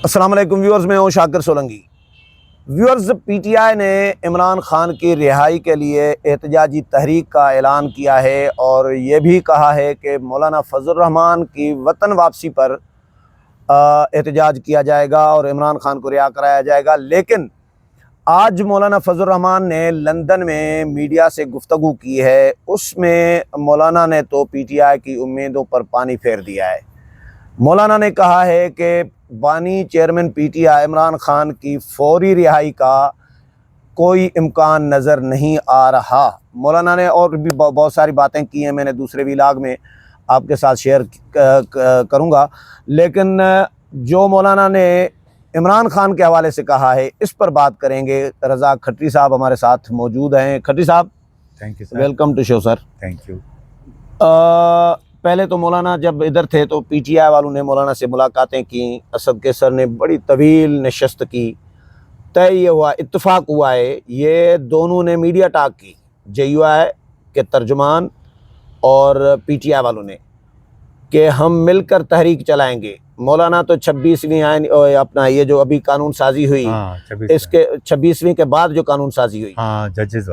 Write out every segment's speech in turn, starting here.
السلام علیکم ویورز، میں ہوں Shakir Solangi. Viewers, P T I نے عمران خان کی رہائی کے لیے احتجاجی تحریک کا اعلان کیا ہے اور یہ بھی کہا ہے کہ مولانا فضل الرحمان کی وطن واپسی پر احتجاج کیا جائے گا اور عمران خان کو رہا کرایا جائے گا۔ لیکن آج مولانا فضل الرحمان نے لندن میں میڈیا سے گفتگو کی ہے، اس میں مولانا نے تو پی ٹی آئی کی امیدوں پر پانی پھیر دیا ہے۔ مولانا نے کہا ہے کہ بانی چیئرمین پی ٹی آئی عمران خان کی فوری رہائی کا کوئی امکان نظر نہیں آ رہا۔ مولانا نے اور بھی بہت ساری باتیں کی ہیں، میں نے دوسرے ویلاگ میں آپ کے ساتھ شیئر کروں گا، لیکن جو مولانا نے عمران خان کے حوالے سے کہا ہے اس پر بات کریں گے۔ رضا کھٹری صاحب ہمارے ساتھ موجود ہیں۔ کھٹری صاحب، thank you sir. Welcome to show sir. Thank you. پہلے تو مولانا جب ادھر تھے تو پی ٹی آئی والوں نے مولانا سے ملاقاتیں کیں، اسد کیسر نے بڑی طویل نشست کی، طے یہ ہوا، اتفاق ہوا ہے، یہ دونوں نے میڈیا ٹاک کی، جے یو آئی کے ترجمان اور پی ٹی آئی والوں نے، کہ ہم مل کر تحریک چلائیں گے۔ مولانا تو 26ویں آئین اپنا یہ جو ابھی قانون سازی ہوئی، اس کے 26ویں کے بعد جو قانون سازی ہوئی، ججز،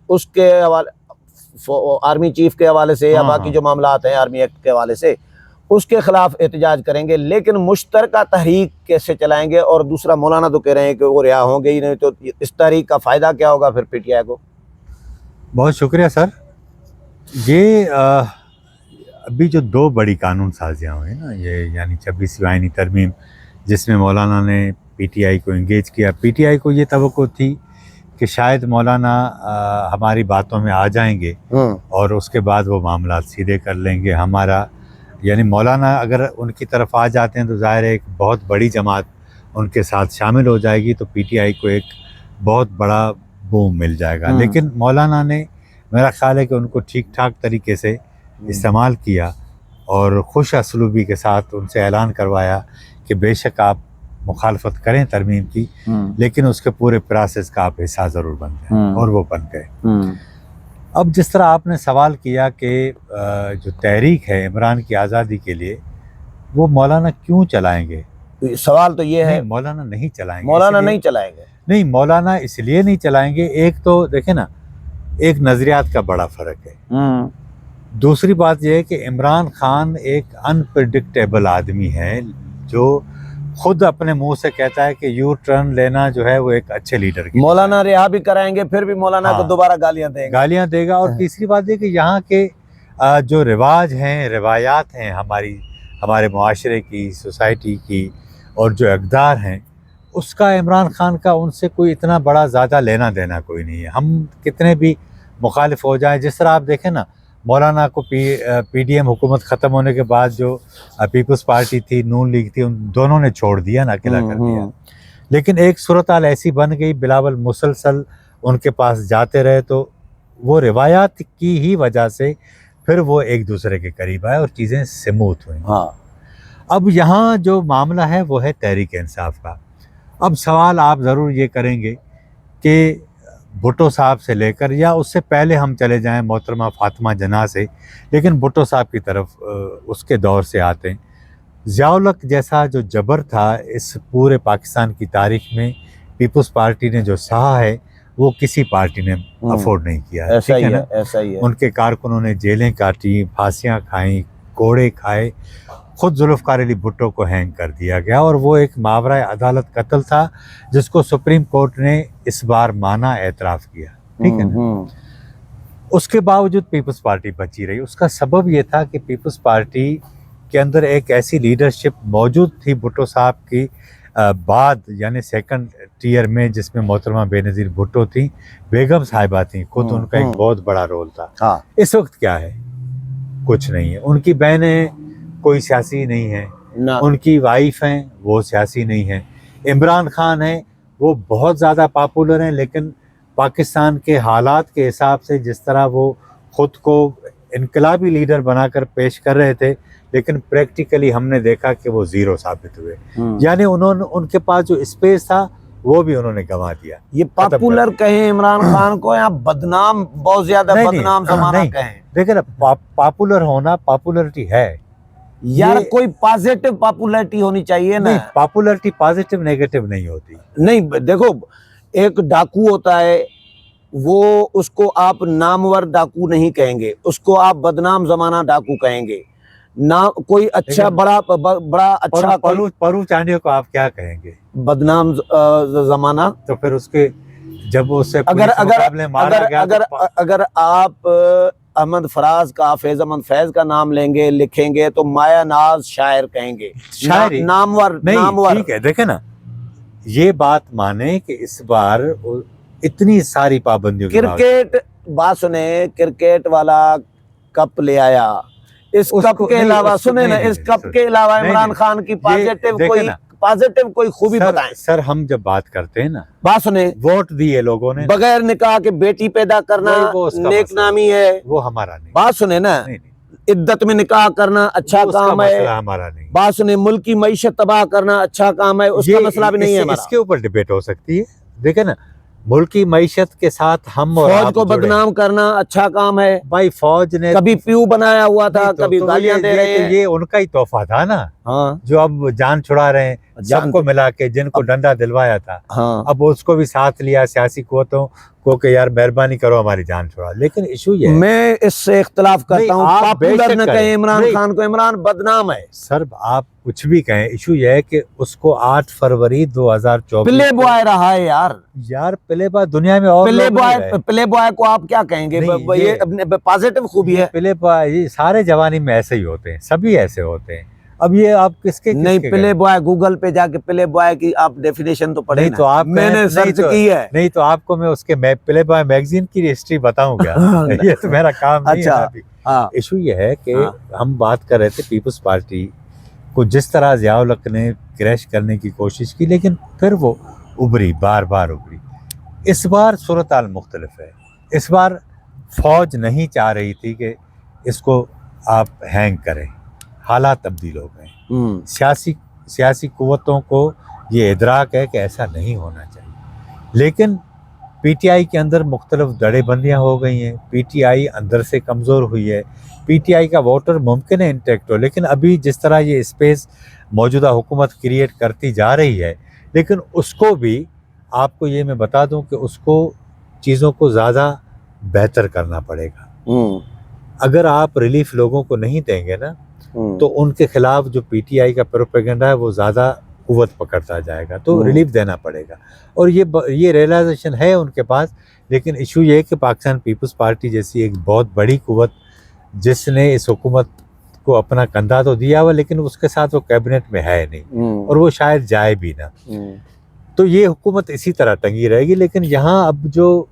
اس کے حوالے آرمی چیف کے حوالے سے یا باقی جو معاملات ہیں آرمی ایکٹ کے حوالے سے، اس کے خلاف احتجاج کریں گے، لیکن مشترکہ تحریک کیسے چلائیں گے؟ اور دوسرا مولانا تو کہہ رہے ہیں کہ وہ رہا ہوں گے ہی نہیں، تو اس تحریک کا فائدہ کیا ہوگا پھر پی ٹی آئی کو؟ بہت شکریہ سر۔ یہ ابھی جو دو بڑی قانون سازیاں ہوئی نا، یہ یعنی 26ویں آئینی ترمیم جس میں مولانا نے پی ٹی آئی کو انگیج کیا، پی ٹی آئی کو یہ توقع تھی کہ شاید مولانا ہماری باتوں میں آ جائیں گے اور اس کے بعد وہ معاملات سیدھے کر لیں گے۔ ہمارا یعنی مولانا اگر ان کی طرف آ جاتے ہیں تو ظاہر ہے ایک بہت بڑی جماعت ان کے ساتھ شامل ہو جائے گی، تو پی ٹی آئی کو ایک بہت بڑا بوم مل جائے گا۔ لیکن مولانا نے، میرا خیال ہے کہ ان کو ٹھیک ٹھاک طریقے سے استعمال کیا اور خوش اسلوبی کے ساتھ ان سے اعلان کروایا کہ بے شک آپ مخالفت کریں ترمیم کی، لیکن اس کے پورے پروسیس کا آپ حصہ ضرور بن جائیں، اور وہ بن گئے۔ اب جس طرح آپ نے سوال کیا کہ جو تحریک ہے عمران کی آزادی کے لیے، وہ مولانا کیوں چلائیں گے؟ سوال تو یہ ہے، مولانا نہیں چلائیں گے۔ مولانا نہیں چلائیں گے؟ نہیں، مولانا اس لیے نہیں چلائیں گے، ایک تو دیکھیں نا، ایک نظریات کا بڑا فرق ہے، دوسری بات یہ ہے کہ عمران خان ایک انپریڈکٹیبل آدمی ہے جو خود اپنے منہ سے کہتا ہے کہ یو ٹرن لینا جو ہے وہ ایک اچھے لیڈر کی۔ مولانا رہا بھی کرائیں گے، پھر بھی مولانا کو دوبارہ گالیاں دیں گا۔ اور تیسری بات یہ کہ یہاں کے جو رواج ہیں، روایات ہیں ہمارے معاشرے کی، سوسائٹی کی، اور جو اقدار ہیں، اس کا عمران خان کا ان سے کوئی اتنا بڑا زیادہ لینا دینا کوئی نہیں ہے۔ ہم کتنے بھی مخالف ہو جائیں، جس طرح آپ دیکھیں نا، مولانا کو پی ڈی ایم حکومت ختم ہونے کے بعد جو پیپلز پارٹی تھی، نون لیگ تھی، ان دونوں نے چھوڑ دیا، نا اکیلا کر دیا، لیکن ایک صورتحال ایسی بن گئی، بلاول مسلسل ان کے پاس جاتے رہے، تو وہ روایات کی ہی وجہ سے پھر وہ ایک دوسرے کے قریب آئے اور چیزیں سموتھ ہوئیں۔ اب یہاں جو معاملہ ہے وہ ہے تحریک انصاف کا۔ اب سوال آپ ضرور یہ کریں گے کہ بھٹو صاحب سے لے کر، یا اس سے پہلے ہم چلے جائیں محترمہ فاطمہ جناح سے، لیکن بھٹو صاحب کی طرف اس کے دور سے آتے ہیں، ضیاء الحق جیسا جو جبر تھا اس پورے پاکستان کی تاریخ میں، پیپلز پارٹی نے جو سہا ہے وہ کسی پارٹی نے افورڈ نہیں کیا ہے، ٹھیک ہے نا؟ ایسا ہی ہے۔ ان کے کارکنوں نے جیلیں کاٹی، پھانسیاں کھائیں، کوڑے کھائے، خود ذوالفقار علی بھٹو کو ہینگ کر دیا گیا، اور وہ ایک ماورائے عدالت قتل تھا جس کو سپریم کورٹ نے اس بار مانا، اعتراف کیا، ٹھیک ہے نا؟ اس کے باوجود پیپلز پارٹی بچی رہی۔ اس کا سبب یہ تھا کہ پیپلز پارٹی کے اندر ایک ایسی لیڈرشپ موجود تھی بھٹو صاحب کی بعد، یعنی سیکنڈ ٹیئر میں، جس میں محترمہ بے نظیر بھٹو تھیں، بیگم صاحبہ تھیں، خود ان کا ایک بہت بڑا رول تھا۔ اس وقت کیا ہے؟ کچھ نہیں ہے۔ ان کی بہنیں کوئی سیاسی نہیں ہیں، ان کی وائف ہیں وہ سیاسی نہیں ہیں، عمران خان ہیں وہ بہت زیادہ پاپولر ہیں، لیکن پاکستان کے حالات کے حساب سے جس طرح وہ خود کو انقلابی لیڈر بنا کر پیش کر رہے تھے، لیکن پریکٹیکلی ہم نے دیکھا کہ وہ زیرو ثابت ہوئے، یعنی ان کے پاس جو اسپیس تھا وہ بھی انہوں نے گنوا دیا۔ یہ پاپولر کہیں عمران خان کو، یا بدنام، بہت زیادہ بدنام زمانہ کہیں؟ دیکھیں نا، پاپولر ہونا، پاپولرٹی ہے، یار کوئی پازیٹو پاپولیرٹی ہونی چاہیے نا. نہیں, پاپولرٹی پازیٹیو نیگیٹو نہیں ہوتی. نہیں دیکھو ایک ڈاکو ہوتا ہے, وہ اس کو آپ نامور ڈاکو نہیں کہیں گے, اس کو آپ بدنام زمانہ ڈاکو کہیں گے. نہ کوئی اچھا بڑا اچھا پرو چانڈیو کو آپ کیا کہیں گے؟ بدنام زمانہ. تو پھر اس کے جب اس سے اگر آپ احمد فراز کا, فیض احمد فیض کا نام لیں گے لکھیں گے تو مایا ناز شاعر کہیں گے, شاعری نامور. ٹھیک ہے, دیکھیں نا یہ بات مانے کہ اس بار اتنی ساری پابندیوں کرکٹ بات سنیں, کرکٹ والا کپ لے آیا, اس کپ کے علاوہ سنیں نا, اس کپ کے علاوہ عمران خان کی پازیٹیو کوئی خوبی بتائیں. سر ہم جب بات کرتے ہیں نا, بات سنیں, ووٹ دیے لوگوں نے, بغیر نکاح کے بیٹی پیدا کرنا نیک نامی ہے, وہ ہمارا نہیں. بات سنیں نا, عدت میں نکاح کرنا اچھا کام ہے, ہمارا نہیں. بات سنیں, ملک کی معیشت تباہ کرنا اچھا کام ہے, اس کا مسئلہ بھی نہیں ہے ہمارا. اس کے اوپر ڈیبیٹ ہو سکتی ہے. دیکھیں نا, ملکی معیشت کے ساتھ ہم اور فوج کو بدنام کرنا اچھا کام ہے. بھائی فوج نے کبھی پیو بنایا ہوا تھا, کبھی گالیاں دے رہے ہیں. یہ ان کا ہی تحفہ تھا نا, جو اب جان چھڑا رہے ہیں سب کو ملا کے, جن کو ڈنڈا دلوایا تھا اب اس کو بھی ساتھ لیا سیاسی قوتوں کو کہ یار مہربانی کرو ہماری جان چھڑا. لیکن ایشو یہ ہے, میں اس سے اختلاف کرتا ہوں, پاپولر نہ کہیں عمران خان کو, عمران بدنام ہے. سر آپ کچھ بھی کہیں, ایشو یہ ہے کہ اس کو 8 فروری 2024 پلے بوائے رہا ہے یار پلے بوائے دنیا میں اور پلے بوائے کو آپ کیا کہیں گے؟ یہ پازیٹیو خوبی ہے. پلے بوائے سارے جوانی میں ایسے ہی ہوتے ہیں, سبھی ایسے ہوتے ہیں. اب یہ آپ کس کے نہیں, پلے بوائے گوگل پہ جا کے پلے بوائے کی آپ ڈیفینیشن تو پڑھیں, تو آپ میں نے سرچ کی ہے. نہیں تو آپ کو میں اس کے پلے بوائے میگزین کی ہسٹری بتاؤں گا, یہ تو میرا کام نہیں ہے. ایشو یہ ہے کہ ہم بات کر رہے تھے پیپلز پارٹی کو جس طرح ضیاء الحق نے کریش کرنے کی کوشش کی, لیکن پھر وہ ابھری, بار بار ابھری. اس بار صورتحال مختلف ہے. اس بار فوج نہیں چاہ رہی تھی کہ اس کو آپ ہینگ کریں, حالات تبدیل ہو گئے. سیاسی قوتوں کو یہ ادراک ہے کہ ایسا نہیں ہونا چاہیے, لیکن پی ٹی آئی کے اندر مختلف دڑے بندیاں ہو گئی ہیں. پی ٹی آئی اندر سے کمزور ہوئی ہے. پی ٹی آئی کا ووٹر ممکن ہے انٹیکٹ ہو, لیکن ابھی جس طرح یہ اسپیس موجودہ حکومت کریٹ کرتی جا رہی ہے, لیکن اس کو بھی آپ کو یہ میں بتا دوں کہ اس کو چیزوں کو زیادہ بہتر کرنا پڑے گا. اگر آپ ریلیف لوگوں کو نہیں دیں گے نا, تو ان کے خلاف جو پی ٹی آئی کا پروپیگنڈا ہے وہ زیادہ قوت پکڑتا جائے گا, تو ریلیف دینا پڑے گا. اور یہ ریئلائزیشن ہے ان کے پاس. لیکن ایشو یہ ہے کہ پاکستان پیپلز پارٹی جیسی ایک بہت بڑی قوت جس نے اس حکومت کو اپنا کندھا تو دیا ہوا, لیکن اس کے ساتھ وہ کیبنٹ میں ہے نہیں, اور وہ شاید جائے بھی نہ. تو یہ حکومت اسی طرح ٹنگی رہے گی. لیکن یہاں اب جو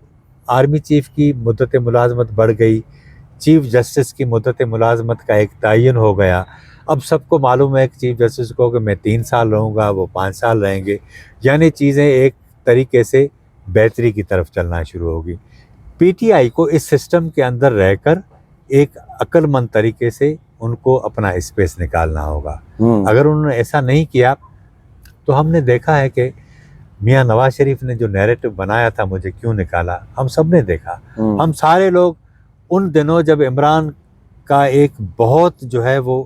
آرمی چیف کی مدت ملازمت بڑھ گئی, چیف جسٹس کی مدت ملازمت کا ایک تعین ہو گیا. اب سب کو معلوم ہے کہ چیف جسٹس کو کہ میں 3 سال رہوں گا, وہ 5 سال رہیں گے. یعنی چیزیں ایک طریقے سے بہتری کی طرف چلنا شروع ہوگی. پی ٹی آئی کو اس سسٹم کے اندر رہ کر ایک عقل مند طریقے سے ان کو اپنا اسپیس نکالنا ہوگا. اگر انہوں نے ایسا نہیں کیا تو ہم نے دیکھا ہے کہ میاں نواز شریف نے جو نیریٹو بنایا تھا مجھے کیوں نکالا, ہم سب نے دیکھا. ہم سارے لوگ ان دنوں جب عمران کا ایک بہت جو ہے وہ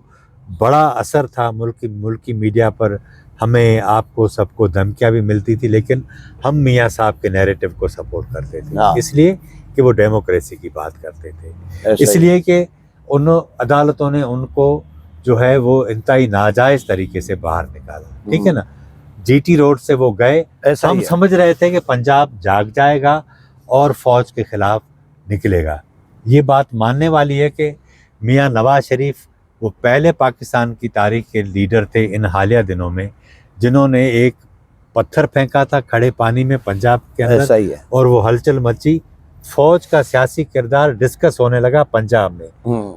بڑا اثر تھا ملکی میڈیا پر, ہمیں آپ کو سب کو دھمکیاں بھی ملتی تھی, لیکن ہم میاں صاحب کے نیریٹو کو سپورٹ کرتے تھے, اس لیے کہ وہ ڈیموکریسی کی بات کرتے تھے, اس لیے کہ ان عدالتوں نے ان کو جو ہے وہ انتہائی ناجائز طریقے سے باہر نکالا. ٹھیک ہے نا, جی ٹی روڈ سے وہ گئے, ہم سمجھ رہے تھے کہ پنجاب جاگ جائے گا اور فوج کے خلاف نکلے گا. یہ بات ماننے والی ہے کہ میاں نواز شریف وہ پہلے پاکستان کی تاریخ کے لیڈر تھے ان حالیہ دنوں میں, جنہوں نے ایک پتھر پھینکا تھا کھڑے پانی میں پنجاب کے اندر, اور وہ ہلچل مچی. فوج کا سیاسی کردار ڈسکس ہونے لگا پنجاب میں.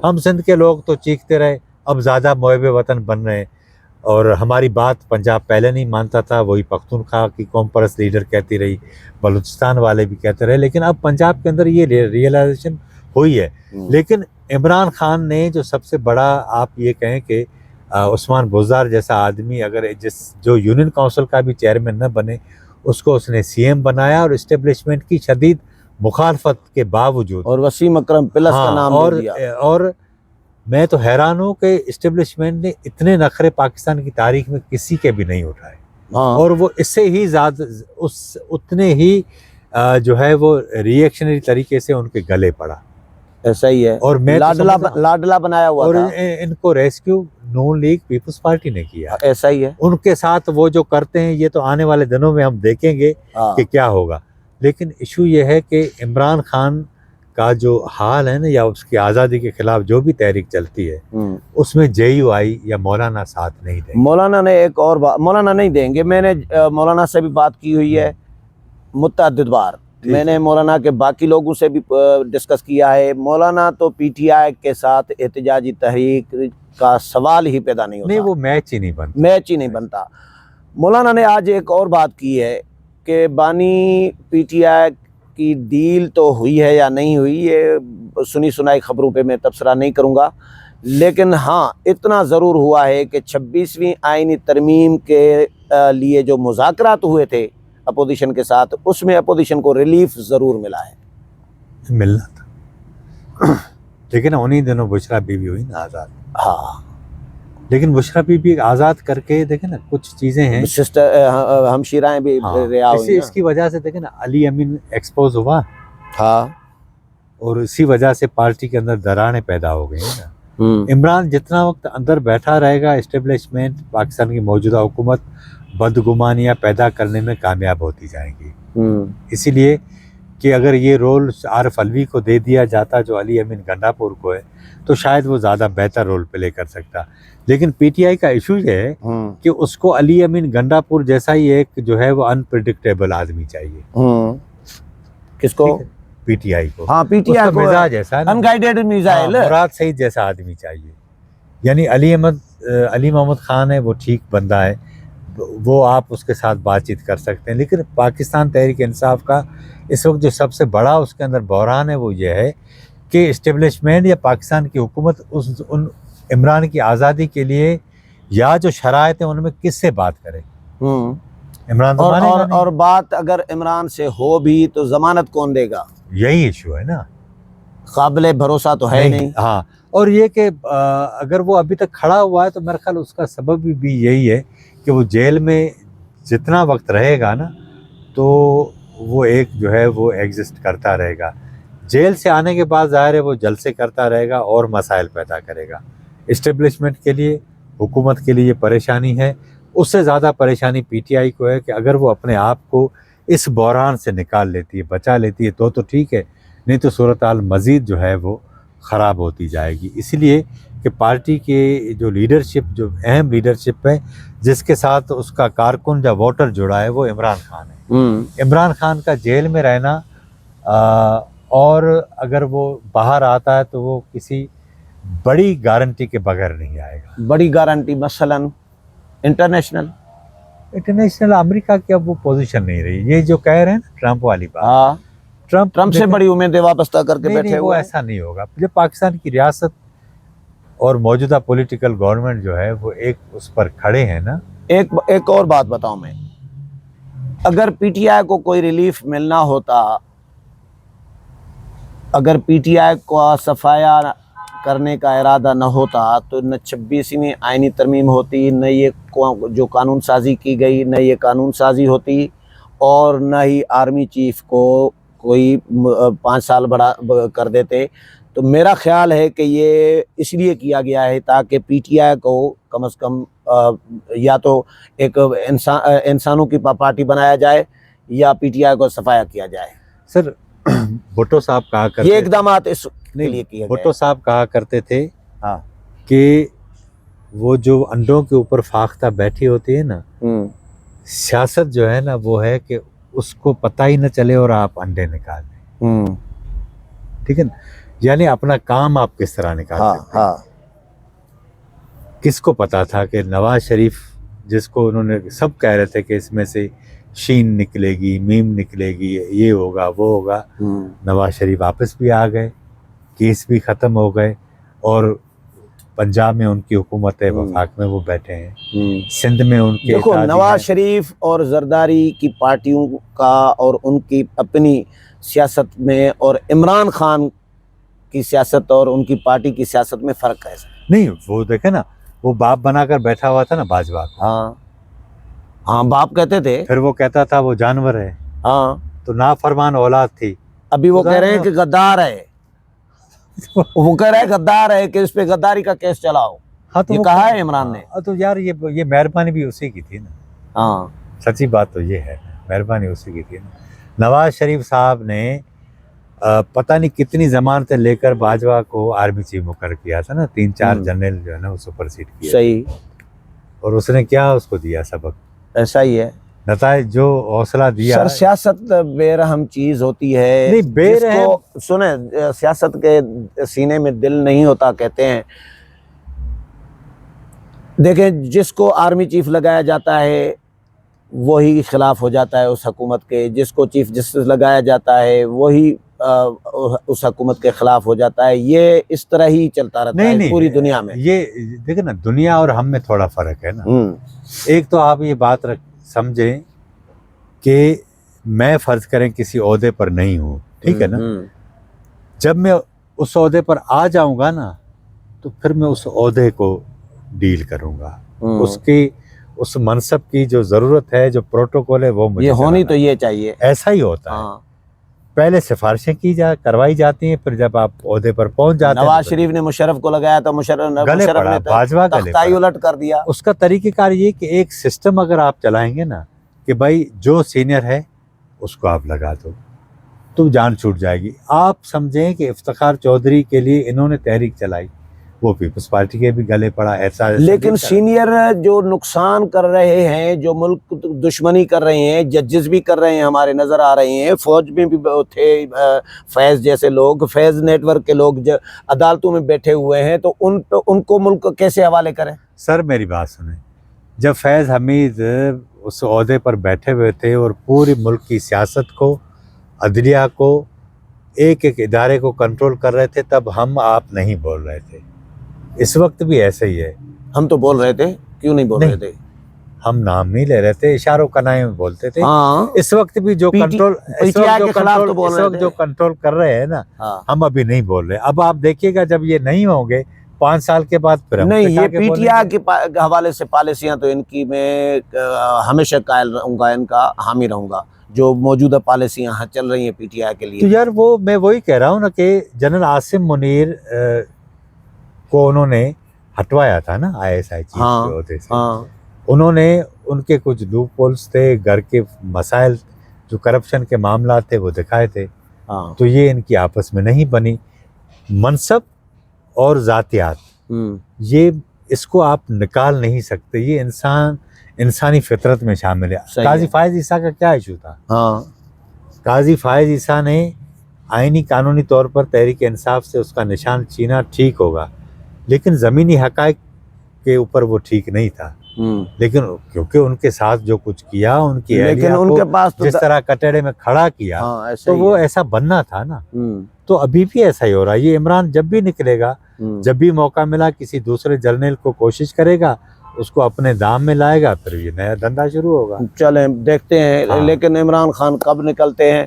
ہم سندھ کے لوگ تو چیختے رہے اب زیادہ محب وطن بن رہے ہیں, اور ہماری بات پنجاب پہلے نہیں مانتا تھا, وہی پختونخوا کی قوم پرست لیڈر کہتی رہی, بلوچستان والے بھی کہتے رہے, لیکن اب پنجاب کے اندر یہ ریئلائزیشن ہوئی ہے. لیکن عمران خان نے جو سب سے بڑا آپ یہ کہیں کہ عثمان بزدار جیسا آدمی اگر جو یونین کونسل کا بھی چیئرمین نہ بنے, اس کو اس نے سی ایم بنایا, اور اسٹیبلشمنٹ کی شدید مخالفت کے باوجود, اور وسیم اکرم پلس کا نام دیا, اور میں تو حیران ہوں کہ اسٹیبلشمنٹ نے اتنے نخرے پاکستان کی تاریخ میں کسی کے بھی نہیں اٹھائے، اور وہ اس سے ہی زیادہ اتنے ہی جو ہے وہ ری ایکشنری طریقے سے ان کے گلے پڑا. ایسا ہی ہے. اور میں لاڈلا بنایا ہوا اور تھا. ان کو ریسکیو نون لیگ پیپلز پارٹی نے کیا. ایسا ہی ہے. ان کے ساتھ وہ جو کرتے ہیں یہ تو آنے والے دنوں میں ہم دیکھیں گے کہ کیا ہوگا. لیکن ایشو یہ ہے کہ عمران خان کا جو حال ہے نا، یا اس کی آزادی کے خلاف جو بھی تحریک چلتی ہے اس میں JUI یا مولانا ساتھ نہیں دیں گے. مولانا نے ایک اور بات، مولانا نہیں دیں گے. میں نے مولانا سے بھی بات کی ہوئی ہے متعدد بار. میں نے مولانا کے باقی لوگوں سے بھی ڈسکس کیا ہے. مولانا تو PTI کے ساتھ احتجاجی تحریک کا سوال ہی پیدا نہیں ہوتا. نہیں، وہ میچ ہی نہیں بنتا. مولانا نے آج ایک اور بات کی ہے کہ بانی PTI کی ڈیل تو ہوئی ہے یا نہیں ہوئی، یہ سنی سنائی خبروں پہ میں تبصرہ نہیں کروں گا. لیکن ہاں اتنا ضرور ہوا ہے کہ 26ویں آئینی ترمیم کے لیے جو مذاکرات ہوئے تھے اپوزیشن کے ساتھ، اس میں اپوزیشن کو ریلیف ضرور ملا ہے. ملنا تھا. لیکن انہی دنوں بشرا بی بی ہوئی نا آزاد. ہاں، لیکن بشرا بی بی آزاد کر کے دیکھیں نا کچھ چیزیں ہیں، سسٹر ہمشیرائیں بھی رہا ہوئی. اس کی وجہ سے دیکھیں نا علی امین ایکسپوز ہوا. ہاں، اور اسی وجہ سے پارٹی کے اندر دراڑیں پیدا ہو گئی نا. عمران جتنا وقت اندر بیٹھا رہے گا، اسٹیبلشمنٹ پاکستان کی موجودہ حکومت بدگمانیاں پیدا کرنے میں کامیاب ہوتی جائیں گی. اسی لیے کہ اگر یہ رول عارف علوی کو دے دیا جاتا جو علی امین گنڈاپور کو ہے، تو شاید وہ زیادہ بہتر رول پلے کر سکتا. لیکن PTI کا ایشو یہ ہے کہ اس کو علی امین گنڈاپور جیسا ہی ایک جو ہے وہ انپریڈکٹیبل آدمی چاہیے. کس کو؟ PTI کو. ہاں، PTI کو مزاج ایسا ان گائیڈڈ میزائل. مراد سعید جیسا آدمی چاہیے. یعنی علی محمد خان ہے، وہ ٹھیک بندہ ہے، وہ آپ اس کے ساتھ بات چیت کر سکتے ہیں. لیکن پاکستان تحریک انصاف کا اس وقت جو سب سے بڑا اس کے اندر بحران ہے وہ یہ ہے کہ اسٹیبلشمنٹ یا پاکستان کی حکومت ان عمران کی آزادی کے لیے یا جو شرائط ہیں ان میں کس سے بات کرے. عمران اور بات اگر عمران سے ہو بھی تو ضمانت کون دے گا؟ یہی ایشو ہے نا. قابل بھروسہ تو ہے نہیں. ہاں، اور یہ کہ اگر وہ ابھی تک کھڑا ہوا ہے تو میرا خیال اس کا سبب بھی یہی ہے کہ وہ جیل میں جتنا وقت رہے گا نا تو وہ ایک جو ہے وہ ایگزسٹ کرتا رہے گا. جیل سے آنے کے بعد ظاہر ہے وہ جلسے کرتا رہے گا اور مسائل پیدا کرے گا. اسٹیبلشمنٹ کے لیے، حکومت کے لیے یہ پریشانی ہے. اس سے زیادہ پریشانی PTI کو ہے کہ اگر وہ اپنے آپ کو اس بحران سے نکال لیتی ہے، بچا لیتی ہے تو ٹھیک ہے، نہیں تو صورتحال مزید جو ہے وہ خراب ہوتی جائے گی. اسی لیے کہ پارٹی کے جو لیڈرشپ، جو اہم لیڈرشپ ہے جس کے ساتھ اس کا کارکن یا ووٹر جڑا ہے وہ عمران خان ہے. عمران خان کا جیل میں رہنا اور اگر وہ باہر آتا ہے تو وہ کسی بڑی گارنٹی کے بغیر نہیں آئے گا. بڑی گارنٹی مثلاً انٹرنیشنل امریکہ کی اب وہ پوزیشن نہیں رہی. یہ جو کہہ رہے ہیں نا ٹرمپ والی بات، ٹرمپ سے بڑی امیدیں وابستہ کر کے بیٹھے وہ ایسا نہیں ہوگا. جب پاکستان کی ریاست اور موجودہ پولیٹیکل گورنمنٹ جو ہے وہ ایک اس پر کھڑے ہیں نا. ایک اور بات بتاؤں میں، اگر PTI کو کوئی ریلیف ملنا ہوتا، اگر PTI کو صفایا کرنے کا ارادہ نہ ہوتا تو نہ 26ویں آئینی ترمیم ہوتی، نہ یہ جو قانون سازی کی گئی نہ یہ قانون سازی ہوتی، اور نہ ہی آرمی چیف کو کوئی 5 سال بڑا کر دیتے. تو میرا خیال ہے کہ یہ اس لیے کیا گیا ہے تاکہ PTI کو کم از کم یا تو ایک انسانوں کی پارٹی بنایا جائے یا PTI کو صفایا کیا جائے. سر بھٹو صاحب کہا کرتے یہ اقدامات اس کے لیے کیے گئے. بھٹو صاحب کہا کرتے تھے ہاں کہ وہ جو انڈوں کے اوپر فاختہ بیٹھی ہوتی ہے نا، سیاست جو ہے نا وہ ہے کہ اس کو پتہ ہی نہ چلے اور آپ انڈے نکال دیں. ٹھیک ہے نا، یعنی اپنا کام آپ کس طرح نکال سکتے ہیں. کس کو پتا تھا کہ نواز شریف، جس کو انہوں نے سب کہہ رہے تھے کہ اس میں سے شین نکلے گی، میم نکلے گی، یہ ہوگا وہ ہوگا، نواز شریف واپس بھی آ گئے، کیس بھی ختم ہو گئے، اور پنجاب میں ان کی حکومت ہے، وفاق میں وہ بیٹھے ہیں، سندھ میں ان کے. دیکھو نواز شریف اور زرداری کی پارٹیوں کا اور ان کی اپنی سیاست میں اور عمران خان کی سیاست اور ان کی پارٹی کی سیاست میں فرق ہے؟ نہیں وہ دیکھیں نا، وہ باپ بنا کر بیٹھا ہوا تھا نا باجوہ کو، ہاں ہاں باپ کہتے تھے، پھر وہ کہتا تھا وہ جانور ہے، ہاں تو نافرمان اولاد تھی. ابھی وہ کہہ رہے ہیں کہ غدار ہے، وہ کہہ رہے ہیں غدار ہے کہ اس پہ غداری کا کیس چلاؤ. ہاں تو یہ وہ کہا ہے عمران نے. تو یار یہ مہربانی بھی اسی کی تھی نا. ہاں سچی بات تو یہ ہے، مہربانی اسی کی تھی نا. نواز شریف صاحب نے پتہ نہیں کتنی ضمانتیں لے کر باجوہ کو آرمی چیف مقرر کیا تھا نا، 3-4 جنرل جو ہے نا وہ سپرسیڈ کیا. صحیح. اور اس نے کیا اس کو دیا سبق؟ ایسا ہی ہے نتائج جو حوصلہ دیا. سر. سیاست بے رحم چیز ہوتی ہے. نہیں بے جس رحم، کو سنیں، سیاست کے سینے میں دل نہیں ہوتا کہتے ہیں. دیکھیں جس کو آرمی چیف لگایا جاتا ہے وہی خلاف ہو جاتا ہے اس حکومت کے، جس کو چیف جسٹس لگایا جاتا ہے وہی اس حکومت کے خلاف ہو جاتا ہے. یہ اس طرح ہی چلتا رہتا ہے پوری دنیا میں. یہ دیکھیں نا، دنیا اور ہم میں تھوڑا فرق ہے نا. ایک تو آپ یہ بات سمجھیں کہ میں فرض کریں کسی عہدے پر نہیں ہوں، ٹھیک ہے نا، جب میں اس عہدے پر آ جاؤں گا نا تو پھر میں اس عہدے کو ڈیل کروں گا. اس منصب کی جو ضرورت ہے، جو پروٹوکول ہے، وہ مجھے یہ ہونی چلانا تو یہ چاہیے. ایسا ہی ہوتا ہے. پہلے سفارشیں کروائی جاتی ہیں، پھر جب آپ عہدے پر پہنچ جاتے ہیں. نواز شریف نے مشرف کو لگایا تو مشرف نے باجوہ تختہ ہی الٹ کر دیا. اس کا طریقہ کار یہ کہ ایک سسٹم اگر آپ چلائیں گے نا کہ بھائی جو سینئر ہے اس کو آپ لگا دو تو جان چھوٹ جائے گی. آپ سمجھیں کہ افتخار چودھری کے لیے انہوں نے تحریک چلائی، وہ پیپلز پارٹی کے بھی گلے پڑا. ایسا لیکن سینئر جو نقصان کر رہے ہیں، جو ملک دشمنی کر رہے ہیں، ججز بھی کر رہے ہیں، ہمارے نظر آ رہے ہیں، فوج میں بھی تھے فیض جیسے لوگ، فیض نیٹ ورک کے لوگ جو عدالتوں میں بیٹھے ہوئے ہیں، تو ان کو ملک کیسے حوالے کریں؟ سر میری بات سنیں، جب فیض حمید اس عہدے پر بیٹھے ہوئے تھے اور پوری ملک کی سیاست کو، عدلیہ کو، ایک ایک ادارے کو کنٹرول کر رہے تھے، تب ہم آپ نہیں بول رہے تھے. اس وقت بھی ایسے ہی ہے. ہم تو بول رہے تھے، کیوں نہیں بول رہے تھے؟ ہم نام نہیں لے رہے تھے، اشاروں کنائیں میں بولتے تھے. ہاں اس وقت بھی جو کنٹرول کر رہے ہیں نا، ہم ابھی نہیں بول رہے. اب آپ دیکھیے گا جب یہ نہیں ہوں گے 5 سال کے بعد پھر نہیں. یہ پی ٹی آئی کے حوالے سے پالیسیاں تو ان کی میں ہمیشہ قائل رہوں گا، ان کا حامی رہوں گا. جو موجودہ پالیسیاں چل رہی ہیں پی ٹی آئی کے لیے، تو یار میں وہی کہہ رہا ہوں نا کہ جنرل عاصم منیر کو انہوں نے ہٹوایا تھا نا ISI چیف کے عہدے سے. انہوں نے ان کے کچھ لوپ ہولز تھے، گھر کے مسائل جو کرپشن کے معاملات تھے وہ دکھائے تھے. تو یہ ان کی آپس میں نہیں بنی. منصب اور ذاتیات، یہ اس کو آپ نکال نہیں سکتے. یہ انسانی فطرت میں شامل ہے. قاضی فائز عیسیٰ کا کیا ایشو تھا؟ قاضی فائز عیسیٰ نے آئینی قانونی طور پر تحریک انصاف سے اس کا نشان چھینا، ٹھیک ہوگا، لیکن زمینی حقائق کے اوپر وہ ٹھیک نہیں تھا. لیکن کیونکہ ان کے ساتھ جو کچھ کیا، ان کی اہلیہ کو جس طرح کٹڑے میں کھڑا کیا، تو وہ ایسا بننا تھا نا. تو ابھی بھی ایسا ہی ہو رہا ہے. یہ عمران جب بھی نکلے گا، جب بھی موقع ملا، کسی دوسرے جرنیل کو کوشش کرے گا، اس کو اپنے دام میں لائے گا، پھر یہ نیا دھندا شروع ہوگا. چلیں دیکھتے ہیں. لیکن عمران خان کب نکلتے ہیں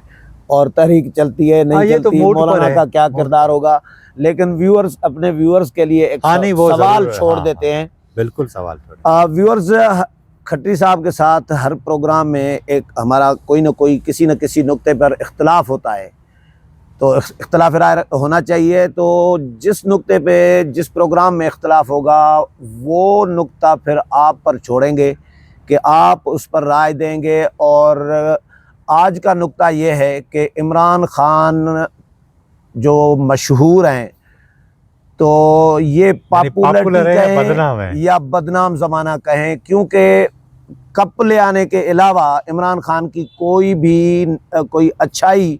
اور تحریک چلتی ہے نہیں چلتی، مولانا کا کیا کردار ہوگا. لیکن ویورز اپنے ویورز کے لیے ایک سوال چھوڑ دیتے ہیں. بالکل سوال ویورز، کھٹری صاحب کے ساتھ ہر پروگرام میں ایک ہمارا کوئی نہ کوئی کسی نہ کسی نقطے پر اختلاف ہوتا ہے، تو اختلاف رائے ہونا چاہیے. تو جس نقطے پہ جس پروگرام میں اختلاف ہوگا وہ نقطہ پھر آپ پر چھوڑیں گے کہ آپ اس پر رائے دیں گے. اور آج کا نقطہ یہ ہے کہ عمران خان جو مشہور ہیں، تو یہ پاپولرٹی کہیں یا بدنام زمانہ کہیں، کیونکہ کپ لے آنے کے علاوہ عمران خان کی کوئی اچھائی،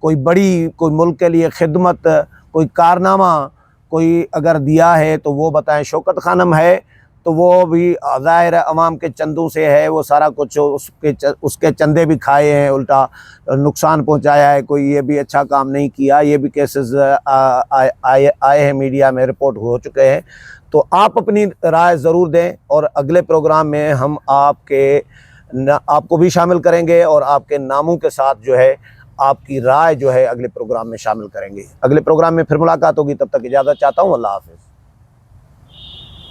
کوئی بڑی، کوئی ملک کے لیے خدمت، کوئی کارنامہ کوئی اگر دیا ہے تو وہ بتائیں. شوکت خانم ہے تو وہ بھی ظاہر عوام کے چندوں سے ہے، وہ سارا کچھ اس کے چندے بھی کھائے ہیں، الٹا نقصان پہنچایا ہے. کوئی یہ بھی اچھا کام نہیں کیا. یہ بھی کیسز آئے ہیں، میڈیا میں رپورٹ ہو چکے ہیں. تو آپ اپنی رائے ضرور دیں، اور اگلے پروگرام میں ہم آپ کو بھی شامل کریں گے اور آپ کے ناموں کے ساتھ جو ہے آپ کی رائے جو ہے اگلے پروگرام میں شامل کریں گے. اگلے پروگرام میں پھر ملاقات ہوگی, تب تک اجازت چاہتا ہوں. اللہ حافظ.